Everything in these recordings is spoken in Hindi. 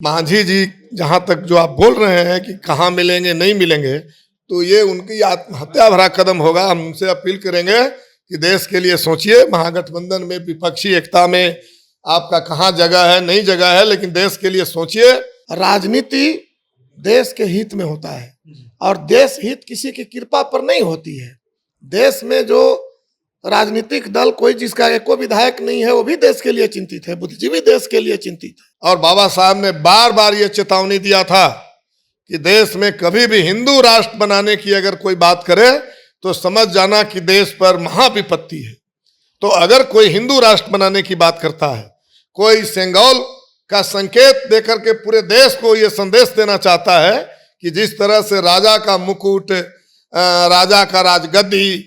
मांझी जी जहां तक जो आप बोल रहे हैं कि कहाँ मिलेंगे नहीं मिलेंगे, तो ये उनकी आत्महत्या भरा कदम होगा। हम उनसे अपील करेंगे कि देश के लिए सोचिए। महागठबंधन में विपक्षी एकता में आपका कहाँ जगह है, नहीं जगह है, लेकिन देश के लिए सोचिए। राजनीति देश के हित में होता है और देश हित किसी की कृपा पर नहीं होती है। देश में जो राजनीतिक दल कोई जिसका एको विधायक नहीं है वो भी देश के लिए चिंतित है, बुद्धिजीवी देश के लिए चिंतित है। और बाबा साहब ने बार बार ये चेतावनी दिया था कि देश में कभी भी हिंदू राष्ट्र बनाने की अगर कोई बात करे तो समझ जाना कि देश पर महाविपत्ति है। तो अगर कोई हिंदू राष्ट्र बनाने की बात करता है, कोई सेंगोल का संकेत देकर के पूरे देश को ये संदेश देना चाहता है कि जिस तरह से राजा का मुकुट, राजा का राजगद्दी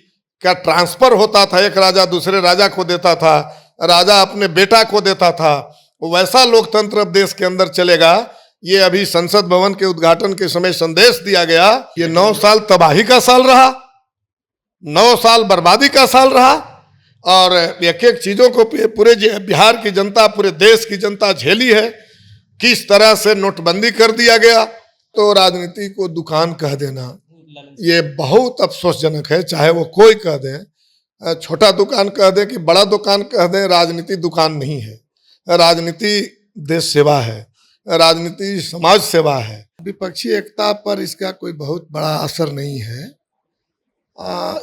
का ट्रांसफर होता था, एक राजा दूसरे राजा को देता था, राजा अपने बेटा को देता था, वैसा लोकतंत्र अब देश के अंदर चलेगा। ये अभी संसद भवन के उद्घाटन के समय संदेश दिया गया। ये 9 साल तबाही का साल रहा, 9 साल बर्बादी का साल रहा और एक एक चीजों को पूरे बिहार की जनता, पूरे देश की जनता झेली है। किस तरह से नोटबंदी कर दिया गया, तो राजनीति को दुकान कह देना ये बहुत अफसोसजनक है। चाहे वो कोई कह दे, छोटा दुकान कह दे कि बड़ा दुकान कह दे, राजनीति दुकान नहीं है। राजनीति देश सेवा है, राजनीति समाज सेवा है। विपक्षी एकता पर इसका कोई बहुत बड़ा असर नहीं है।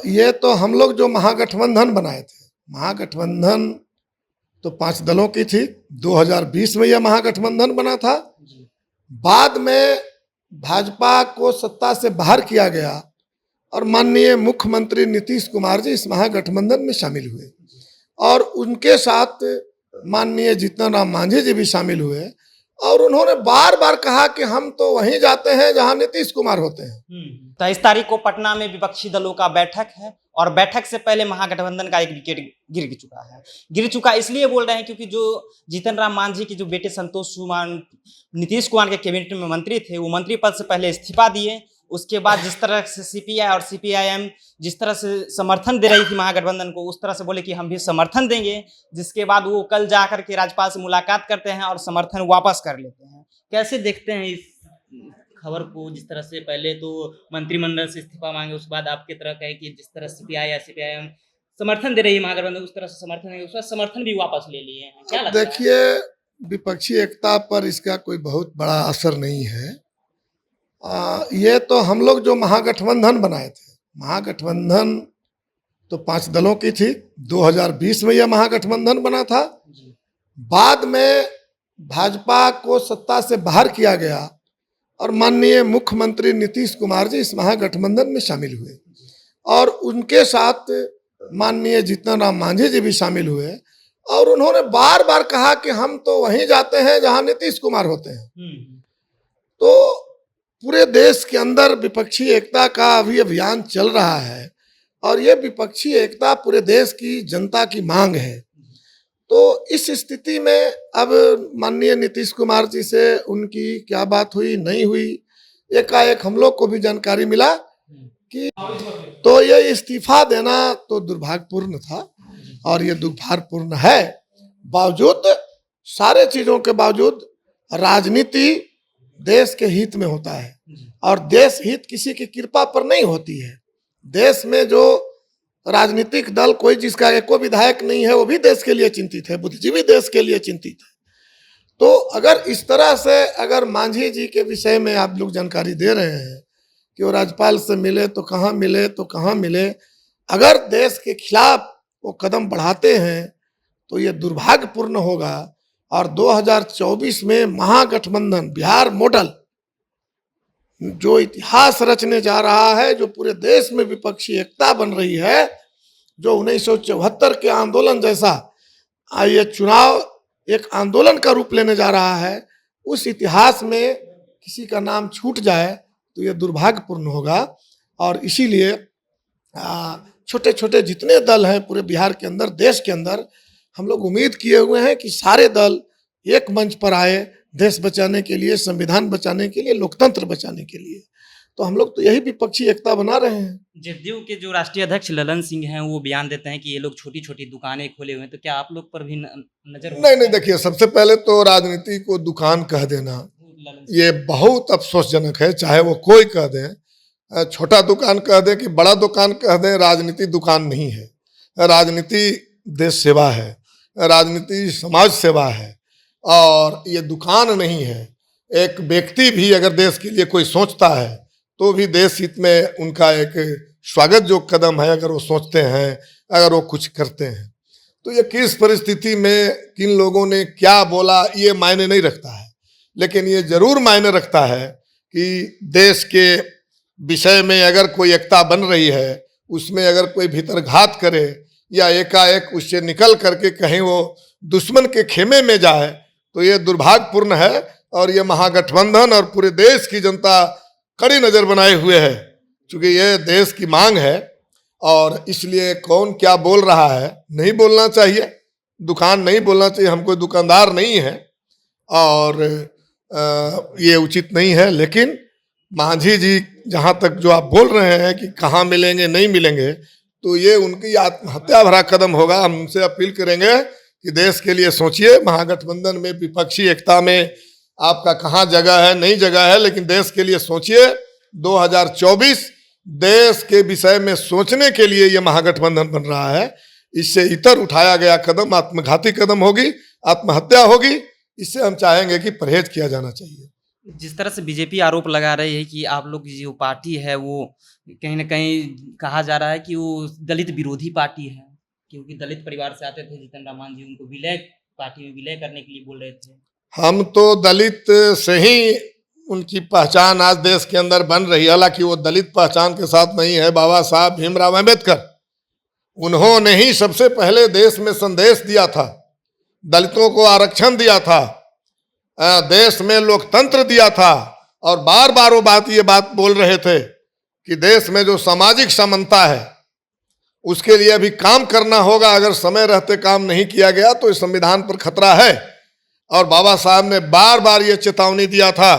ये तो हम लोग जो महागठबंधन बनाए थे, महागठबंधन तो 5 दलों की थी। 2020 में यह महागठबंधन बना था। बाद में भाजपा को सत्ता से बाहर किया गया और माननीय मुख्यमंत्री नीतीश कुमार जी इस महागठबंधन में शामिल हुए और उनके साथ माननीय जीतन राम मांझी जी भी शामिल हुए और उन्होंने बार बार कहा कि हम तो वहीं जाते हैं जहां नीतीश कुमार होते हैं। 23 तारीख को पटना में विपक्षी दलों का बैठक है और बैठक से पहले महागठबंधन का एक विकेट गिर चुका है। इसलिए बोल रहे हैं क्योंकि जो जीतन राम मांझी के जो बेटे संतोष कुमार नीतीश कुमार के कैबिनेट में मंत्री थे, वो मंत्री पद से पहले इस्तीफा दिए। उसके बाद जिस तरह से सीपीआई और सीपीआईएम जिस तरह से समर्थन दे रही थी महागठबंधन को, उस तरह से बोले कि हम भी समर्थन देंगे। जिसके बाद वो कल जाकर के राज्यपाल से मुलाकात करते हैं और समर्थन वापस कर लेते हैं। कैसे देखते हैं इस खबर को, जिस तरह से पहले तो मंत्रिमंडल से इस्तीफा मांगे, उसके बाद आपके तरह कहे कि जिस तरह सीपीआई या सीपीआईएम समर्थन दे रही है महागठबंधन, उस तरह से समर्थन है, उसका समर्थन भी वापस ले लिए हैं। क्या लगता है? देखिए, विपक्षी एकता पर इसका कोई बहुत बड़ा असर नहीं है। ये तो हम लोग जो महागठबंधन बनाए थे, महागठबंधन तो 5 दलों की थी। 2020 में यह महागठबंधन बना था। बाद में भाजपा को सत्ता से बाहर किया गया और माननीय मुख्यमंत्री नीतीश कुमार जी इस महागठबंधन में शामिल हुए और उनके साथ माननीय जीतन राम मांझी जी भी शामिल हुए और उन्होंने बार बार कहा कि हम तो वहीं जाते हैं जहां नीतीश कुमार होते हैं। तो पूरे देश के अंदर विपक्षी एकता का अभी अभियान चल रहा है और ये विपक्षी एकता पूरे देश की जनता की मांग है। तो इस स्थिति में अब माननीय नीतीश कुमार जी से उनकी क्या बात हुई नहीं हुई, एकाएक हम लोग को भी जानकारी मिला कि तो ये इस्तीफा देना तो दुर्भाग्यपूर्ण था और ये दुर्भाग्यपूर्ण है। बावजूद सारे चीजों के बावजूद राजनीति देश के हित में होता है और देश हित किसी की कृपा पर नहीं होती है। देश में जो राजनीतिक दल कोई जिसका एको विधायक नहीं है वो भी देश के लिए चिंतित है, बुद्धिजीवी देश के लिए चिंतित है। तो अगर इस तरह से अगर मांझी जी के विषय में आप लोग जानकारी दे रहे हैं कि वो राज्यपाल से मिले तो कहाँ मिले, तो कहाँ मिले, अगर देश के खिलाफ वो कदम बढ़ाते हैं तो ये दुर्भाग्यपूर्ण होगा। और 2024 में महागठबंधन बिहार मॉडल जो इतिहास रचने जा रहा है, जो पूरे देश में विपक्षी एकता बन रही है, जो 1974 के आंदोलन जैसा ये चुनाव एक आंदोलन का रूप लेने जा रहा है, उस इतिहास में किसी का नाम छूट जाए तो ये दुर्भाग्यपूर्ण होगा। और इसीलिए छोटे छोटे जितने दल हैं पूरे बिहार के अंदर, देश के अंदर, हम लोग उम्मीद किए हुए हैं कि सारे दल एक मंच पर आए देश बचाने के लिए, संविधान बचाने के लिए, लोकतंत्र बचाने के लिए। तो हम लोग तो यही विपक्षी एकता बना रहे हैं। जदयू के जो राष्ट्रीय अध्यक्ष ललन सिंह हैं वो बयान देते हैं कि ये लोग छोटी छोटी दुकानें खोले हुए हैं, तो क्या आप लोग पर भी नजर? नहीं, देखिए, सबसे पहले तो राजनीति को दुकान कह देना ये बहुत अफसोसजनक है, चाहे वो कोई कह दे, छोटा दुकान कह दे कि बड़ा दुकान कह दे, राजनीति दुकान नहीं है। राजनीति देश सेवा है, राजनीति समाज सेवा है और ये दुकान नहीं है। एक व्यक्ति भी अगर देश के लिए कोई सोचता है तो भी देश हित में उनका एक स्वागत जो कदम है, अगर वो सोचते हैं, अगर वो कुछ करते हैं। तो ये किस परिस्थिति में किन लोगों ने क्या बोला ये मायने नहीं रखता है, लेकिन ये जरूर मायने रखता है कि देश के विषय में अगर कोई एकता बन रही है, उसमें अगर कोई भीतर घात करे या एकाएक उससे निकल करके कहीं वो दुश्मन के खेमे में जाए तो ये दुर्भाग्यपूर्ण है। और ये महागठबंधन और पूरे देश की जनता कड़ी नजर बनाए हुए है, क्योंकि ये देश की मांग है और इसलिए कौन क्या बोल रहा है नहीं बोलना चाहिए, दुकान नहीं बोलना चाहिए। हम कोई दुकानदार नहीं है और ये उचित नहीं है। लेकिन मांझी जी जहाँ तक जो आप बोल रहे हैं कि कहाँ मिलेंगे नहीं मिलेंगे, तो ये उनकी आत्महत्या भरा कदम होगा। हम उनसे अपील करेंगे कि देश के लिए सोचिए। महागठबंधन में विपक्षी एकता में आपका कहाँ जगह है, नहीं जगह है, लेकिन देश के लिए सोचिए। 2024 देश के विषय में सोचने के लिए ये महागठबंधन बन रहा है। इससे इतर उठाया गया कदम आत्मघाती कदम होगी, आत्महत्या होगी। इससे हम चाहेंगे कि परहेज किया जाना चाहिए। जिस तरह से बीजेपी आरोप लगा रही है कि आप लोग की जो पार्टी है वो कहीं ना कहीं कहा जा रहा है कि वो दलित विरोधी पार्टी है, क्योंकि दलित परिवार से आते थे जीतन राम मांझी, उनको विलय पार्टी में विलय करने के लिए बोल रहे थे। हम तो दलित से ही उनकी पहचान आज देश के अंदर बन रही है। हालांकि वो दलित पहचान के साथ नहीं है। बाबा साहब भीमराव अम्बेडकर, उन्होंने ही सबसे पहले देश में संदेश दिया था, दलितों को आरक्षण दिया था, देश में लोकतंत्र दिया था और बार बार वो बात बोल रहे थे कि देश में जो सामाजिक समानता है उसके लिए अभी काम करना होगा। अगर समय रहते काम नहीं किया गया तो इस संविधान पर खतरा है। और बाबा साहब ने बार बार ये चेतावनी दिया था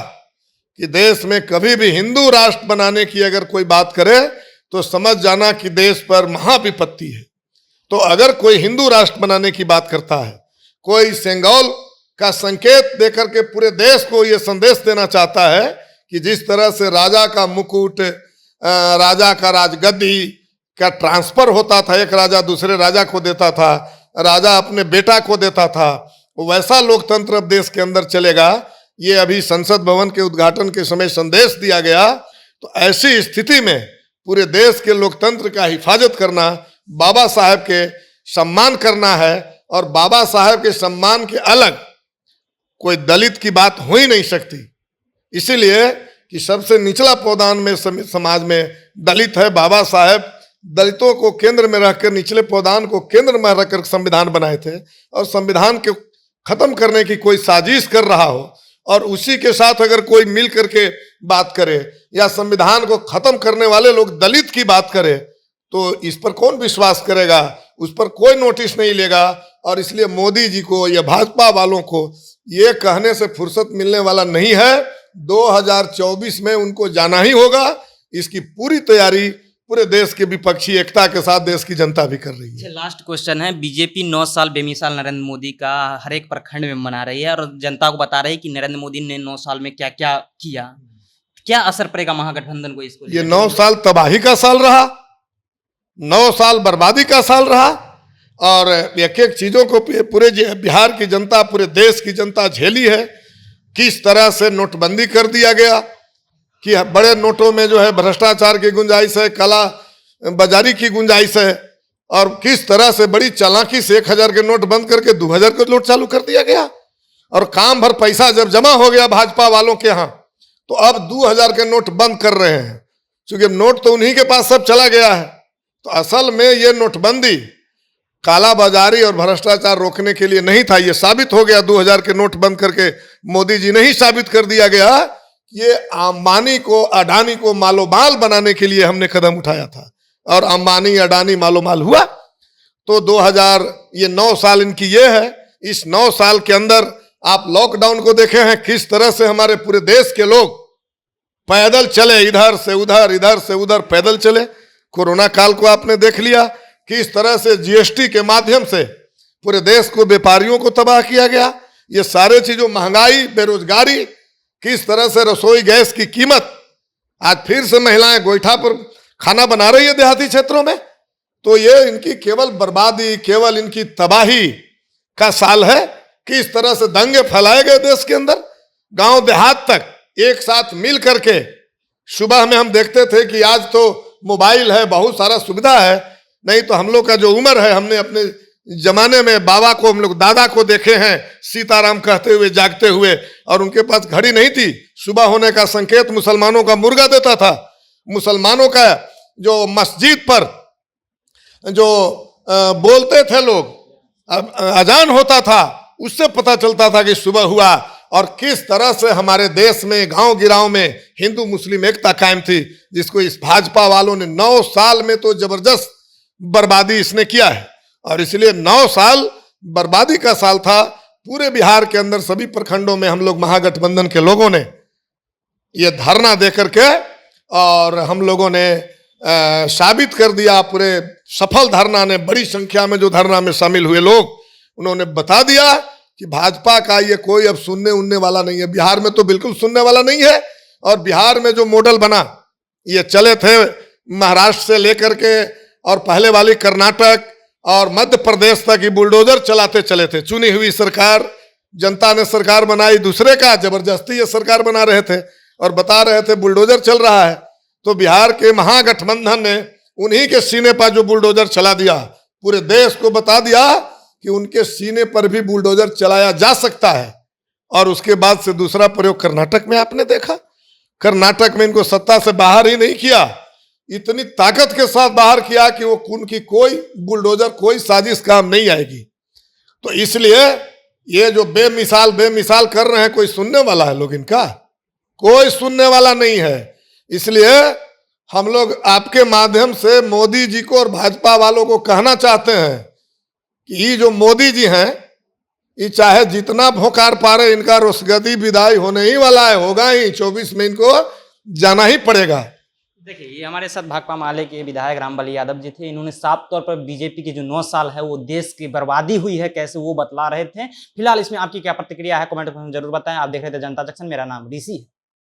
कि देश में कभी भी हिंदू राष्ट्र बनाने की अगर कोई बात करे तो समझ जाना कि देश पर महाविपत्ति है। तो अगर कोई हिंदू राष्ट्र बनाने की बात करता है, कोई सेंगोल का संकेत देकर के पूरे देश को ये संदेश देना चाहता है कि जिस तरह से राजा का मुकुट, राजा का राजगद्दी का ट्रांसफर होता था, एक राजा दूसरे राजा को देता था, राजा अपने बेटा को देता था, वैसा लोकतंत्र अब देश के अंदर चलेगा। ये अभी संसद भवन के उद्घाटन के समय संदेश दिया गया। तो ऐसी स्थिति में पूरे देश के लोकतंत्र का हिफाजत करना, बाबा साहब के सम्मान करना है। और बाबा साहब के सम्मान के अलग कोई दलित की बात हो ही नहीं सकती। इसीलिए कि सबसे निचला पौधान में समाज में दलित है। बाबा साहब दलितों को केंद्र में रखकर, निचले पौधान को केंद्र में रखकर संविधान बनाए थे। और संविधान के खत्म करने की कोई साजिश कर रहा हो और उसी के साथ अगर कोई मिल करके बात करे या संविधान को खत्म करने वाले लोग दलित की बात करे तो इस पर कौन विश्वास करेगा, उस पर कोई नोटिस नहीं लेगा। और इसलिए मोदी जी को या भाजपा वालों को ये कहने से फुर्सत मिलने वाला नहीं है। 2024 में उनको जाना ही होगा। इसकी पूरी तैयारी पूरे देश के विपक्षी एकता के साथ देश की जनता भी कर रही है। लास्ट क्वेश्चन है, बीजेपी 9 साल बेमिसाल नरेंद्र मोदी का हर एक प्रखंड में मना रही है और जनता को बता रही है कि नरेंद्र मोदी ने 9 साल में क्या क्या किया। क्या असर पड़ेगा महागठबंधन को इसको? ये 9 साल तबाही का साल रहा, 9 साल बर्बादी का साल रहा और एक एक चीजों को पूरे बिहार की जनता, पूरे देश की जनता झेली है। किस तरह से नोटबंदी कर दिया गया कि बड़े नोटों में जो है भ्रष्टाचार की गुंजाइश है, काला बाजारी की गुंजाइश है और किस तरह से बड़ी चालाकी से 1000 के नोट बंद करके 2000 के नोट चालू कर दिया गया। और काम भर पैसा जब जमा हो गया भाजपा वालों के यहाँ तो अब 2000 के नोट बंद कर रहे हैं, क्योंकि नोट तो उन्हीं के पास सब चला गया है। तो असल में ये नोटबंदी काला बाजारी और भ्रष्टाचार रोकने के लिए नहीं था। ये साबित हो गया 2000 के नोट बंद करके मोदी जी ने ही साबित कर दिया गया। ये अंबानी को, अडानी को मालोमाल बनाने के लिए हमने कदम उठाया था और अंबानी अडानी मालोमाल हुआ। तो 2000 ये 9 साल इनकी ये है। इस 9 साल के अंदर आप लॉकडाउन को देखे हैं, किस तरह से हमारे पूरे देश के लोग पैदल चले, इधर से उधर, इधर से उधर पैदल चले। कोरोना काल को आपने देख लिया, किस तरह से जीएसटी के माध्यम से पूरे देश को, व्यापारियों को तबाह किया गया। ये सारे चीजों, महंगाई, बेरोजगारी, किस तरह से रसोई गैस की कीमत, आज फिर से महिलाएं गोईठा पर खाना बना रही है देहाती क्षेत्रों में। तो ये इनकी केवल बर्बादी, केवल इनकी तबाही का साल है। किस तरह से दंगे फैलाए गए देश के अंदर, गांव देहात तक एक साथ मिल करके। सुबह में हम देखते थे कि आज तो मोबाइल है, बहुत सारा सुविधा है, नहीं तो हम लोग का जो उम्र है, हमने अपने जमाने में बाबा को, हम लोग दादा को देखे हैं सीताराम कहते हुए जागते हुए, और उनके पास घड़ी नहीं थी। सुबह होने का संकेत मुसलमानों का मुर्गा देता था। मुसलमानों का जो मस्जिद पर जो बोलते थे लोग, अजान होता था, उससे पता चलता था कि सुबह हुआ। और किस तरह से हमारे देश में गांव गिराव में हिंदू मुस्लिम एकता कायम थी, जिसको इस भाजपा वालों ने 9 साल में तो जबरदस्त बर्बादी इसने किया है। और इसलिए 9 साल बर्बादी का साल था। पूरे बिहार के अंदर सभी प्रखंडों में हम लोग महागठबंधन के लोगों ने ये धरना दे करके, और हम लोगों ने साबित कर दिया, पूरे सफल धरना ने, बड़ी संख्या में जो धरना में शामिल हुए लोग, उन्होंने बता दिया कि भाजपा का ये कोई अब सुनने उनने वाला नहीं है। बिहार में तो बिल्कुल सुनने वाला नहीं है। और बिहार में जो मॉडल बना, ये चले थे महाराष्ट्र से लेकर के और पहले वाली कर्नाटक और मध्य प्रदेश तक ही बुलडोजर चलाते चले थे। चुनी हुई सरकार, जनता ने सरकार बनाई, दूसरे का जबरदस्ती ये सरकार बना रहे थे और बता रहे थे बुलडोजर चल रहा है। तो बिहार के महागठबंधन ने उन्हीं के सीने पर जो बुलडोजर चला दिया, पूरे देश को बता दिया कि उनके सीने पर भी बुलडोजर चलाया जा सकता है। और उसके बाद से दूसरा प्रयोग कर्नाटक में आपने देखा। कर्नाटक में इनको सत्ता से बाहर ही नहीं किया, इतनी ताकत के साथ बाहर किया कि वो उनकी कोई बुलडोजर, कोई साजिश काम नहीं आएगी। तो इसलिए ये जो बेमिसाल कर रहे हैं, कोई सुनने वाला है लोग इनका? कोई सुनने वाला नहीं है। इसलिए हम लोग आपके माध्यम से मोदी जी को और भाजपा वालों को कहना चाहते हैं कि ये जो मोदी जी हैं, ये चाहे जितना भोकार पा रहे, इनका रुसगदी विदाई होने ही वाला है, होगा ही। 24 में इनको जाना ही पड़ेगा। देखिए, ये हमारे साथ भाकपा माले के विधायक रामबली यादव जी थे। इन्होंने साफ तौर पर बीजेपी के जो 9 साल है वो देश की बर्बादी हुई है कैसे, वो बतला रहे थे। फिलहाल इसमें आपकी क्या प्रतिक्रिया है, कमेंट में जरूर बताएं। आप देख रहे थे जनता जंक्शन, मेरा नाम ऋषि है।